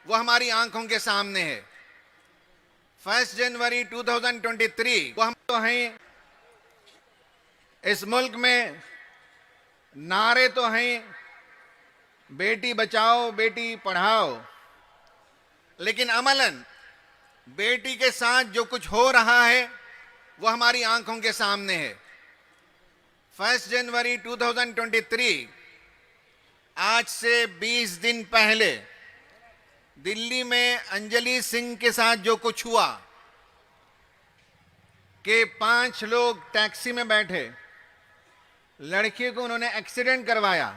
وہ ہماری آنکھوں کے سامنے ہے۔ 1 جنوری 2023 وہ ہم تو ہیں، اس ملک میں نعرے تو ہیں بیٹی بچاؤ بیٹی پڑھاؤ، لیکن عملاً بیٹی کے ساتھ جو کچھ ہو رہا ہے وہ ہماری آنکھوں کے سامنے ہے۔ 1 جنوری 2023 آج سے 20 دن پہلے دلی میں انجلی سنگھ کے ساتھ جو کچھ ہوا کہ 5 لوگ ٹیکسی میں بیٹھے، لڑکی کو انہوں نے ایکسیڈنٹ کروایا،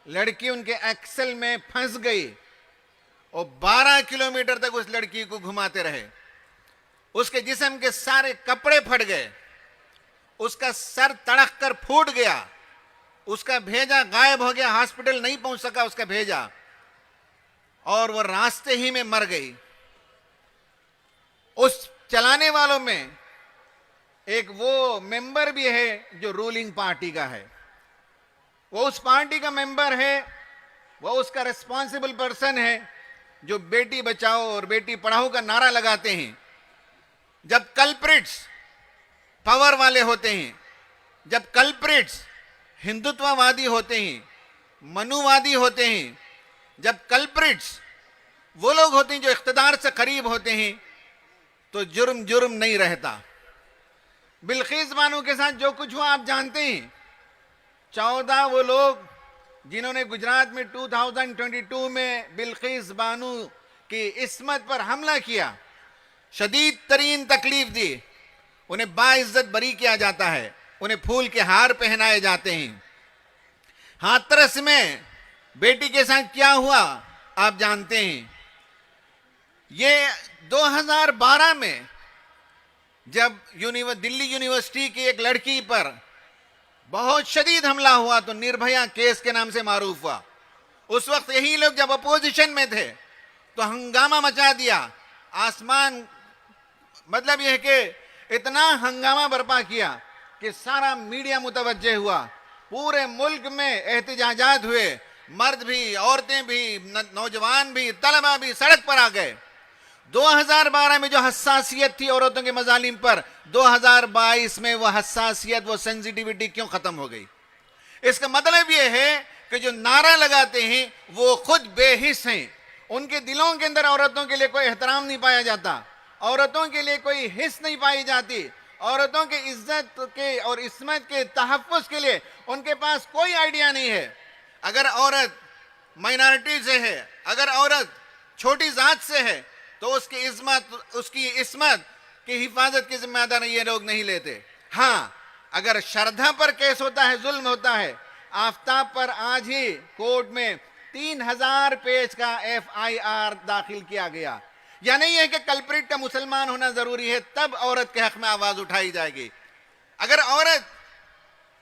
لڑکی ان کے ایکسل میں پھنس گئی اور 12 کلومیٹر تک اس لڑکی کو گھماتے رہے، اس کے جسم کے سارے کپڑے پھٹ گئے، اس کا سر تڑک کر پھوٹ گیا، اس کا بھیجا غائب ہو گیا، ہاسپٹل نہیں پہنچ سکا اس کا بھیجا، اور وہ راستے ہی میں مر گئی۔ اس چلانے والوں میں ایک وہ ممبر بھی ہے جو رولنگ پارٹی کا ہے، وہ اس پارٹی کا ممبر ہے، وہ اس کا ریسپانسبل پرسن ہے جو بیٹی بچاؤ اور بیٹی پڑھاؤ کا نعرہ لگاتے ہیں۔ جب کلپریٹس پاور والے ہوتے ہیں، جب کلپریٹس ہندوتوا وادی ہوتے ہیں، منووادی ہوتے ہیں، جب کلپریٹس وہ لوگ ہوتے ہیں جو اقتدار سے قریب ہوتے ہیں، تو جرم جرم نہیں رہتا۔ بلقیس بانو کے ساتھ جو کچھ ہوا آپ جانتے ہیں، 14 وہ لوگ جنہوں نے گجرات میں 2022 میں بلقیس بانو کی عصمت پر حملہ کیا، شدید ترین تکلیف دی، انہیں باعزت بری کیا جاتا ہے، انہیں پھول کے ہار پہنائے جاتے ہیں۔ ہاتھرس میں بیٹی کے ساتھ کیا ہوا آپ جانتے ہیں۔ یہ 2012 میں جب دلی یونیورسٹی کی ایک لڑکی پر بہت شدید حملہ ہوا تو نربھیا کیس کے نام سے معروف ہوا، اس وقت یہی لوگ جب اپوزیشن میں تھے تو ہنگامہ مچا دیا، آسمان مطلب یہ ہے کہ اتنا ہنگامہ برپا کیا کہ سارا میڈیا متوجہ ہوا، پورے ملک میں احتجاجات ہوئے، مرد بھی، عورتیں بھی، نوجوان بھی، طلبہ بھی سڑک پر آ گئے۔ 2012 میں جو حساسیت تھی عورتوں کے مظالم پر، 2022 میں وہ حساسیت، وہ سینسیٹیوٹی کیوں ختم ہو گئی؟ اس کا مطلب یہ ہے کہ جو نعرہ لگاتے ہیں وہ خود بے حس ہیں، ان کے دلوں کے اندر عورتوں کے لیے کوئی احترام نہیں پایا جاتا، عورتوں کے لیے کوئی حس نہیں پائی جاتی، عورتوں کے عزت کے اور عصمت کے تحفظ کے لیے ان کے پاس کوئی آئیڈیا نہیں ہے۔ اگر عورت مائنارٹی سے ہے، اگر عورت چھوٹی ذات سے ہے تو اس کی عصمت کی حفاظت کی ذمہ داری یہ لوگ نہیں لیتے۔ ہاں، اگر شردھا پر کیس ہوتا ہے، ظلم ہوتا ہے، آفتاب پر آج ہی کورٹ میں 3000 پیج کا FIR داخل کیا گیا۔ یا نہیں ہے کہ کلپریٹ کا مسلمان ہونا ضروری ہے تب عورت کے حق میں آواز اٹھائی جائے گی۔ اگر عورت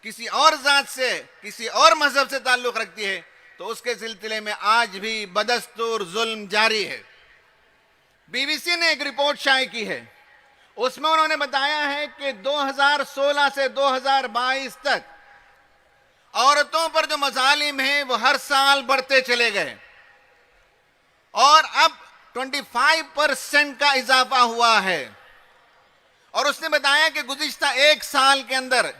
کسی اور ذات سے، کسی اور مذہب سے تعلق رکھتی ہے تو اس کے سلسلے میں آج بھی بدستور ظلم جاری ہے۔ BBC نے ایک رپورٹ شائع کی ہے، اس میں انہوں نے بتایا ہے کہ 2016 سے 2022 تک عورتوں پر جو مظالم ہیں وہ ہر سال بڑھتے چلے گئے، اور اب 25% کا اضافہ ہوا ہے۔ اور اس نے بتایا کہ گزشتہ ایک سال کے اندر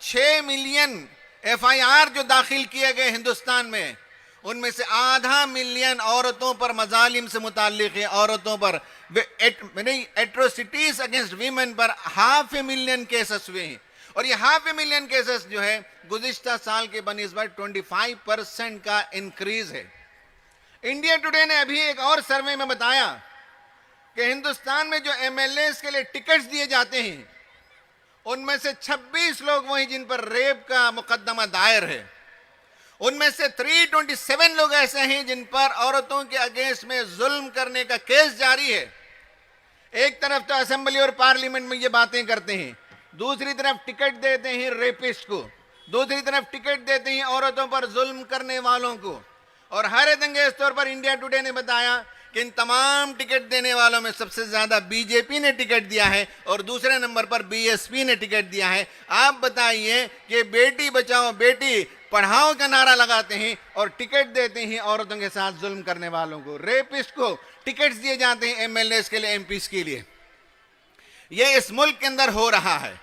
6 ملین FIR جو داخل کیے گئے ہندوستان میں، ان میں سے آدھا ملین عورتوں پر مظالم سے متعلق ہے، عورتوں پر ایٹروسٹیز اگینسٹ ویمن پر 500,000 کیسز ہوئے ہیں، اور یہ 500,000 کیسز جو ہے گزشتہ سال کے بنسبت 25% کا انکریز ہے۔ انڈیا ٹوڈے نے ابھی ایک اور سروے میں بتایا کہ ہندوستان میں جو MLAs کے لیے ٹکٹس دیے جاتے ہیں ان میں سے 26 لوگ وہیں جن پر ریپ کا مقدمہ دائر ہے، ان میں سے 327 لوگ ایسے ہیں جن پر عورتوں کے اگینسٹ میں ظلم کرنے کا کیس جاری ہے۔ ایک طرف تو اسمبلی اور پارلیمنٹ میں یہ باتیں کرتے ہیں، دوسری طرف ٹکٹ دیتے ہیں ریپسٹ کو، دوسری طرف ٹکٹ دیتے ہیں عورتوں پر ظلم کرنے والوں کو، اور حیرت انگیز طور پر انڈیا ٹوڈے نے بتایا کہ ان تمام ٹکٹ دینے والوں میں سب سے زیادہ BJP نے ٹکٹ دیا ہے اور دوسرے نمبر پر BSP نے ٹکٹ دیا ہے۔ آپ بتائیے کہ بیٹی بچاؤ بیٹی پڑھاؤ کا نعرہ لگاتے ہیں اور ٹکٹ دیتے ہیں عورتوں کے ساتھ ظلم کرنے والوں کو. ریپسٹ کو ٹکٹس دیے جاتے ہیں ایم ایل ایز کے لیے, ایم پیز کے لیے. یہ اس ملک کے اندر ہو رہا ہے.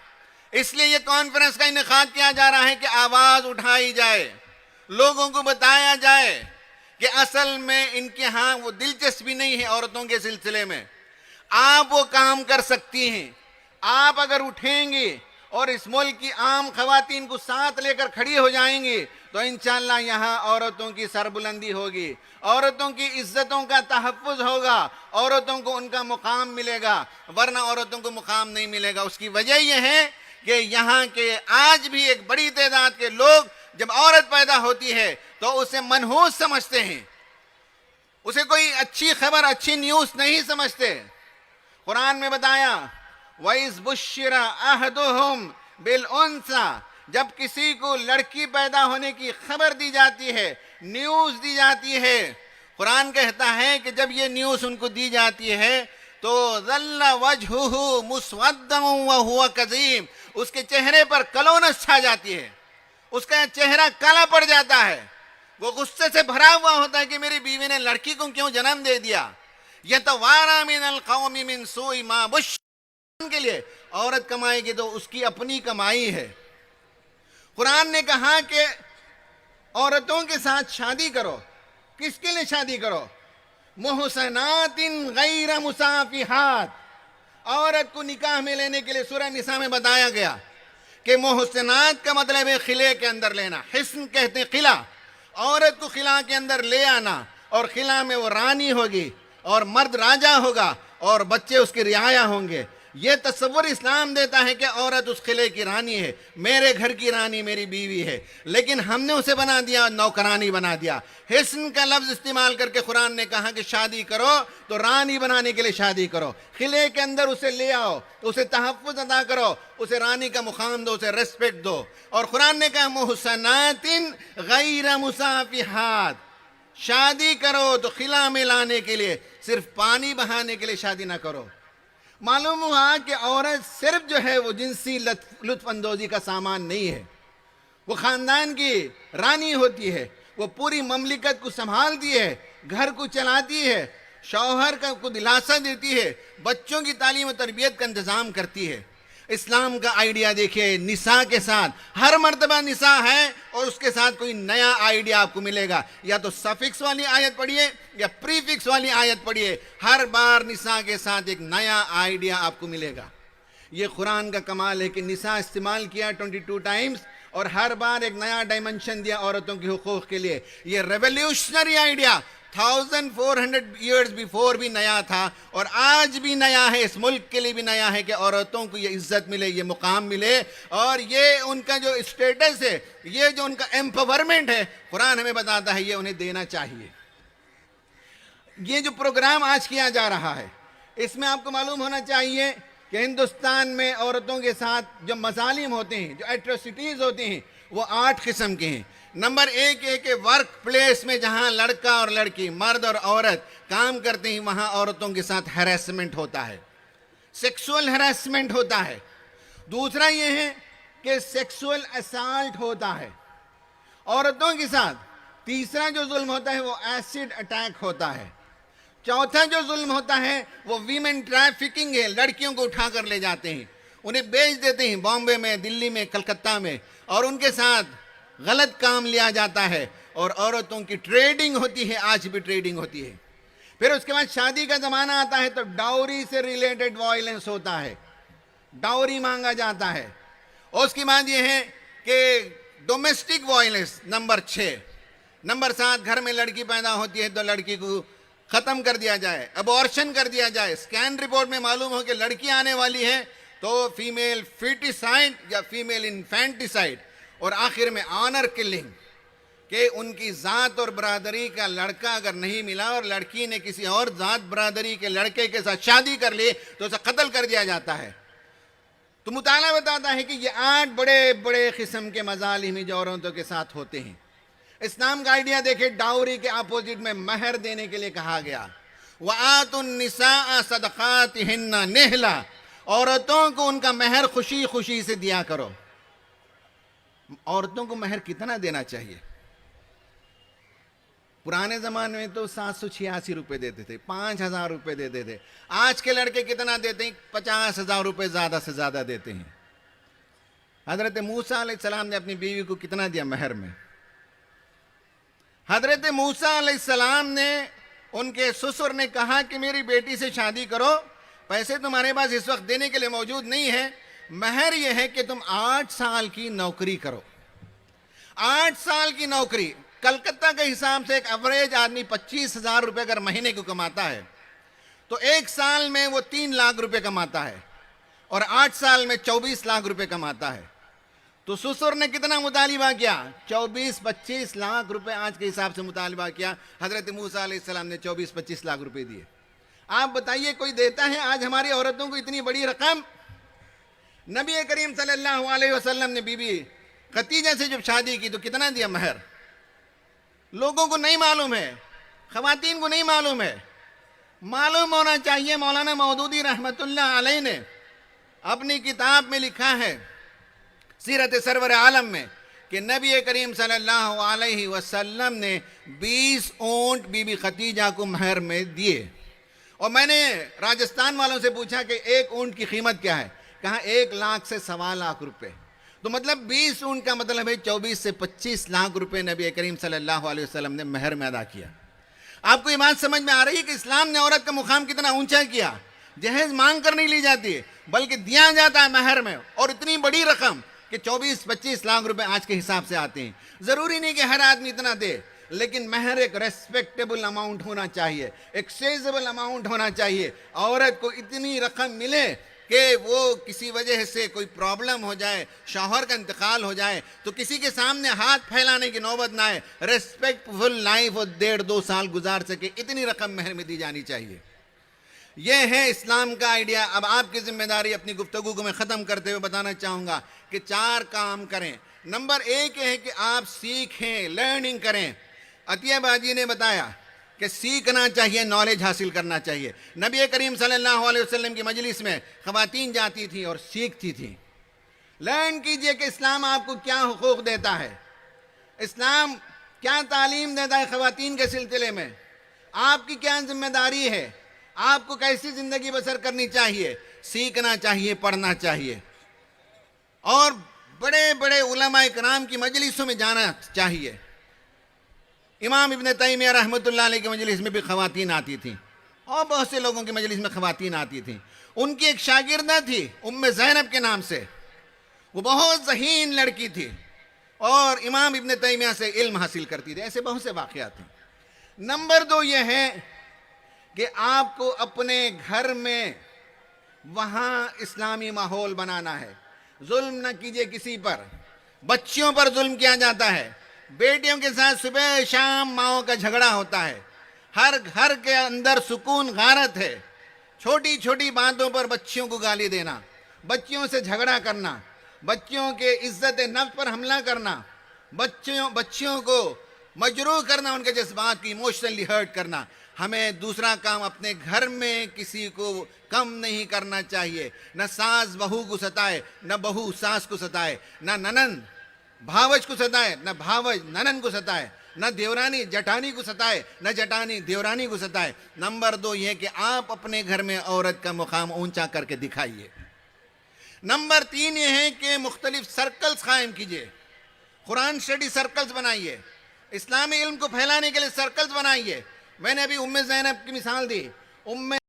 اس لیے یہ کانفرنس کا انعقاد کیا جا رہا ہے کہ آواز اٹھائی جائے, لوگوں کو بتایا جائے کہ اصل میں ان کے ہاں وہ دلچسپی نہیں ہے عورتوں کے سلسلے میں. آپ وہ کام کر سکتی ہیں. آپ اگر اٹھیں گے اور اس ملک کی عام خواتین کو ساتھ لے کر کھڑی ہو جائیں گی تو انشاءاللہ یہاں عورتوں کی سربلندی ہوگی, عورتوں کی عزتوں کا تحفظ ہوگا, عورتوں کو ان کا مقام ملے گا, ورنہ عورتوں کو مقام نہیں ملے گا. اس کی وجہ یہ ہے کہ یہاں کے آج بھی ایک بڑی تعداد کے لوگ جب عورت پیدا ہوتی ہے تو اسے منحوس سمجھتے ہیں, اسے کوئی اچھی خبر, اچھی نیوز نہیں سمجھتے. قرآن میں بتایا وَإِذْ بُشِّرَ أَحَدُهُمْ بِالْأُنْثَىٰ, جب کسی کو لڑکی پیدا ہونے کی خبر دی جاتی ہے, نیوز دی جاتی ہے, قرآن کہتا ہے کہ جب یہ نیوز ان کو دی جاتی ہے تو ظَلَّ وَجْهُهُ مُسْوَدًّا وَهُوَ كَظِيمٌ, اس کے چہرے پر کلونس چھا جاتی ہے, اس کا چہرہ کالا پڑ جاتا ہے, وہ غصے سے بھرا ہوا ہوتا ہے کہ میری بیوی نے لڑکی کو کیوں جنم دے دیا. يَتَوَارَى مِنَ الْقَوْمِ مِنْ سُوءِ مَا بُشِّرَ, کے لیے عورت کمائے گی تو اس کی اپنی کمائی ہے. قرآن نے کہا کہ عورتوں کے ساتھ شادی کرو. کس کے لیے شادی کرو؟ محسنات غیر مسافحات. عورت کو نکاح میں لینے کے لیے سورہ نساء میں بتایا گیا کہ محسنات کا مطلب ہے خلے کے اندر لینا. حسن کہتے ہیں خلا, عورت کو خلا کے اندر لے آنا, اور خلا میں وہ رانی ہوگی اور مرد راجا ہوگا اور بچے اس کی رعایا ہوں گے. یہ تصور اسلام دیتا ہے کہ عورت اس قلعے کی رانی ہے, میرے گھر کی رانی میری بیوی ہے, لیکن ہم نے اسے بنا دیا نوکرانی بنا دیا. حسن کا لفظ استعمال کر کے قرآن نے کہا کہ شادی کرو تو رانی بنانے کے لیے شادی کرو, قلعے کے اندر اسے لے آؤ, اسے تحفظ عطا کرو, اسے رانی کا مقام دو, اسے ریسپیکٹ دو. اور قرآن نے کہا محسنات غیر مسافحات, شادی کرو تو خلا میں لانے کے لیے, صرف پانی بہانے کے لیے شادی نہ کرو. معلوم ہوا کہ عورت صرف جو ہے وہ جنسی لطف اندوزی کا سامان نہیں ہے, وہ خاندان کی رانی ہوتی ہے, وہ پوری مملکت کو سنبھالتی ہے, گھر کو چلاتی ہے, شوہر کو دلاسا دیتی ہے, بچوں کی تعلیم و تربیت کا انتظام کرتی ہے. اسلام کا آئیڈیا دیکھیے, نساء کے ساتھ ہر مرتبہ نساء ہے اور اس کے ساتھ کوئی نیا آئیڈیا آپ کو ملے گا. یا تو سفکس والی آیت پڑھیے یا پریفکس والی آیت پڑھیے, ہر بار نساء کے ساتھ ایک نیا آئیڈیا آپ کو ملے گا. یہ قرآن کا کمال ہے کہ نساء استعمال کیا 22 ٹائمز اور ہر بار ایک نیا ڈائمنشن دیا عورتوں کے حقوق کے لیے. یہ ریولیوشنری آئیڈیا 1400 ایئرز بیفور بھی نیا تھا اور آج بھی نیا ہے, اس ملک کے لیے بھی نیا ہے کہ عورتوں کو یہ عزت ملے, یہ مقام ملے, اور یہ ان کا جو اسٹیٹس ہے, یہ جو ان کا ایمپاورمنٹ ہے, قرآن ہمیں بتاتا ہے یہ انہیں دینا چاہیے. یہ جو پروگرام آج کیا جا رہا ہے اس میں آپ کو معلوم ہونا چاہیے کہ ہندوستان میں عورتوں کے ساتھ جو مظالم ہوتے ہیں, جو ایٹروسٹیز ہوتے ہیں, وہ 8 قسم کے ہیں. نمبر 1 ہے کہ ورک پلیس میں جہاں لڑکا اور لڑکی, مرد اور عورت کام کرتے ہیں, وہاں عورتوں کے ساتھ ہیراسمنٹ ہوتا ہے, سیکسول ہیراسمنٹ ہوتا ہے. دوسرا یہ ہے کہ سیکسول اسالٹ ہوتا ہے عورتوں کے ساتھ. تیسرا جو ظلم ہوتا ہے وہ ایسڈ اٹیک ہوتا ہے. چوتھا جو ظلم ہوتا ہے وہ ویمن ٹریفکنگ ہے, لڑکیوں کو اٹھا کر لے جاتے ہیں, انہیں بیچ دیتے ہیں بامبے میں, دلی میں, کلکتہ میں, اور ان کے ساتھ غلط کام لیا جاتا ہے اور عورتوں کی ٹریڈنگ ہوتی ہے, آج بھی ٹریڈنگ ہوتی ہے. پھر اس کے بعد شادی کا زمانہ آتا ہے تو ڈاوری سے ریلیٹڈ وائلنس ہوتا ہے, ڈاوری مانگا جاتا ہے. اور اس کی بات یہ ہے کہ ڈومیسٹک وائلنس نمبر 6. نمبر 7 گھر میں لڑکی پیدا ہوتی ہے تو لڑکی کو ختم کر دیا جائے, ابارشن کر دیا جائے. اسکین رپورٹ میں معلوم ہو کہ لڑکی آنے والی ہے تو فیمیل فیٹیسائڈ یا فیمیل انفینٹیسائڈ, اور آخر میں آنر کلنگ, کہ ان کی ذات اور برادری کا لڑکا اگر نہیں ملا اور لڑکی نے کسی اور ذات برادری کے لڑکے کے ساتھ شادی کر لی تو اسے قتل کر دیا جاتا ہے. تو مطالعہ بتاتا ہے کہ یہ 8 بڑے بڑے قسم کے مظالم جو عورتوں کے ساتھ ہوتے ہیں. اسلام کا آئیڈیا دیکھیں, ڈاوری کے اپوزٹ میں مہر دینے کے لیے کہا گیا, وَآتُوا النِّسَاءَ صَدَقَاتِهِنَّ نِحْلًا, عورتوں کو ان کا مہر خوشی خوشی سے دیا کرو. عورتوں کو مہر کتنا دینا چاہیے؟ پرانے زمانے میں تو 786 روپے دیتے تھے، 5000 روپے دیتے تھے. آج کے لڑکے کتنا دیتے ہیں؟ 50,000 روپے زیادہ سے زیادہ دیتے ہیں. حضرت موسیٰ علیہ السلام نے اپنی بیوی کو کتنا دیا مہر میں؟ حضرت موسیٰ علیہ السلام نے ان کے سسر نے کہا کہ میری بیٹی سے شادی کرو، پیسے تمہارے پاس اس وقت دینے کے لیے موجود نہیں ہے، مہر یہ ہے کہ تم 8 سال کی نوکری کرو. 8 سال کی نوکری. کلکتہ کے حساب سے ایک ایوریج آدمی 25,000 روپے اگر مہینے کو کماتا ہے تو ایک سال میں وہ 3 لاکھ روپے کماتا ہے اور 8 سال میں 24 لاکھ روپے کماتا ہے. تو سسر نے کتنا مطالبہ کیا؟ 24-25 لاکھ روپے آج کے حساب سے مطالبہ کیا. حضرت موسیٰ علیہ السلام نے 24-25 لاکھ روپے دیے. آپ بتائیے کوئی دیتا ہے آج ہماری عورتوں کو اتنی بڑی رقم؟ نبی کریم صلی اللہ علیہ وسلم نے بی بی خدیجہ سے جب شادی کی تو کتنا دیا مہر؟ لوگوں کو نہیں معلوم ہے، خواتین کو نہیں معلوم ہے. معلوم ہونا چاہیے. مولانا مودودی رحمت اللہ علیہ نے اپنی کتاب میں لکھا ہے سیرت سرور عالم میں کہ نبی کریم صلی اللہ علیہ وسلم نے 20 اونٹ بی بی خدیجہ کو مہر میں دیے. اور میں نے راجستھان والوں سے پوچھا کہ ایک اونٹ کی قیمت کیا ہے؟ کہا 1 لاکھ سے 1.25 لاکھ روپے. تو مطلب 20 اونٹ کا مطلب ہے 24 سے 25 لاکھ روپے نبی کریم صلی اللہ علیہ وسلم نے مہر میں ادا کیا. آپ کو یہ بات سمجھ میں آ رہی ہے کہ اسلام نے عورت کا مقام کتنا اونچا کیا؟ جہیز مانگ کر نہیں لی جاتی ہے بلکہ دیا جاتا ہے مہر میں، اور اتنی بڑی رقم کہ 24-25 لاکھ روپے آج کے حساب سے آتے ہیں. ضروری نہیں کہ ہر آدمی اتنا دے، لیکن مہر ایک ریسپیکٹیبل اماؤنٹ ہونا چاہیے، ایک سیزیبل اماؤنٹ ہونا چاہیے. عورت کو اتنی رقم ملے کہ وہ کسی وجہ سے کوئی پرابلم ہو جائے، شوہر کا انتقال ہو جائے تو کسی کے سامنے ہاتھ پھیلانے کی نوبت نہ آئے، ریسپیکٹفل لائف وہ 1.5-2 سال گزار سکے، اتنی رقم مہر میں دی جانی چاہیے. یہ ہے اسلام کا آئیڈیا. اب آپ کی ذمہ داری اپنی گفتگو کو میں ختم کرتے ہوئے بتانا چاہوں گا کہ 4 کام کریں. نمبر 1 یہ ہے کہ آپ سیکھیں، لرننگ کریں. عطیہ باجی نے بتایا کہ سیکھنا چاہیے، نالج حاصل کرنا چاہیے. نبی کریم صلی اللہ علیہ وسلم کی مجلس میں خواتین جاتی تھیں اور سیکھتی تھیں. لرن کیجئے کہ اسلام آپ کو کیا حقوق دیتا ہے، اسلام کیا تعلیم دیتا ہے خواتین کے سلسلے میں، آپ کی کیا ذمہ داری ہے، آپ کو کیسی زندگی بسر کرنی چاہیے. سیکھنا چاہیے، پڑھنا چاہیے، اور بڑے بڑے علماء کرام کی مجلسوں میں جانا چاہیے. امام ابن تیمیہ رحمۃ اللہ علیہ کی مجلس میں بھی خواتین آتی تھیں اور بہت سے لوگوں کی مجلس میں خواتین آتی تھیں. ان کی ایک شاگردہ تھی زینب کے نام سے، وہ بہت ذہین لڑکی تھی اور امام ابن تیمیہ سے علم حاصل کرتی تھی. ایسے بہت سے واقعات ہیں. نمبر 2 یہ ہے کہ آپ کو اپنے گھر میں وہاں اسلامی ماحول بنانا ہے. ظلم نہ کیجیے کسی پر. بچیوں پر ظلم کیا جاتا ہے، بیٹیوں کے ساتھ صبح شام ماؤں کا جھگڑا ہوتا ہے، ہر گھر کے اندر سکون غارت ہے. چھوٹی چھوٹی باتوں پر بچیوں کو گالی دینا، بچیوں سے جھگڑا کرنا، بچیوں کے عزت نفس پر حملہ کرنا، بچیوں کو مجروح کرنا، ان کے جذبات کی ایموشنلی ہرٹ کرنا. ہمیں دوسرا کام اپنے گھر میں کسی کو کم نہیں کرنا چاہیے. نہ ساس بہو کو ستائے، نہ بہو ساس کو ستائے، نہ ننند بھاوج کو ستائے، نہ بھاوج ننند کو ستائے، نہ دیورانی جٹانی کو ستائے، نہ جٹانی دیورانی کو ستائے. نمبر 2 یہ کہ آپ اپنے گھر میں عورت کا مقام اونچا کر کے دکھائیے. نمبر 3 یہ ہے کہ مختلف سرکلز قائم کیجئے. قرآن اسٹڈی سرکلز بنائیے، اسلامی علم کو پھیلانے کے لیے سرکلز بنائیے. میں نے ابھی زینب کی مثال دی.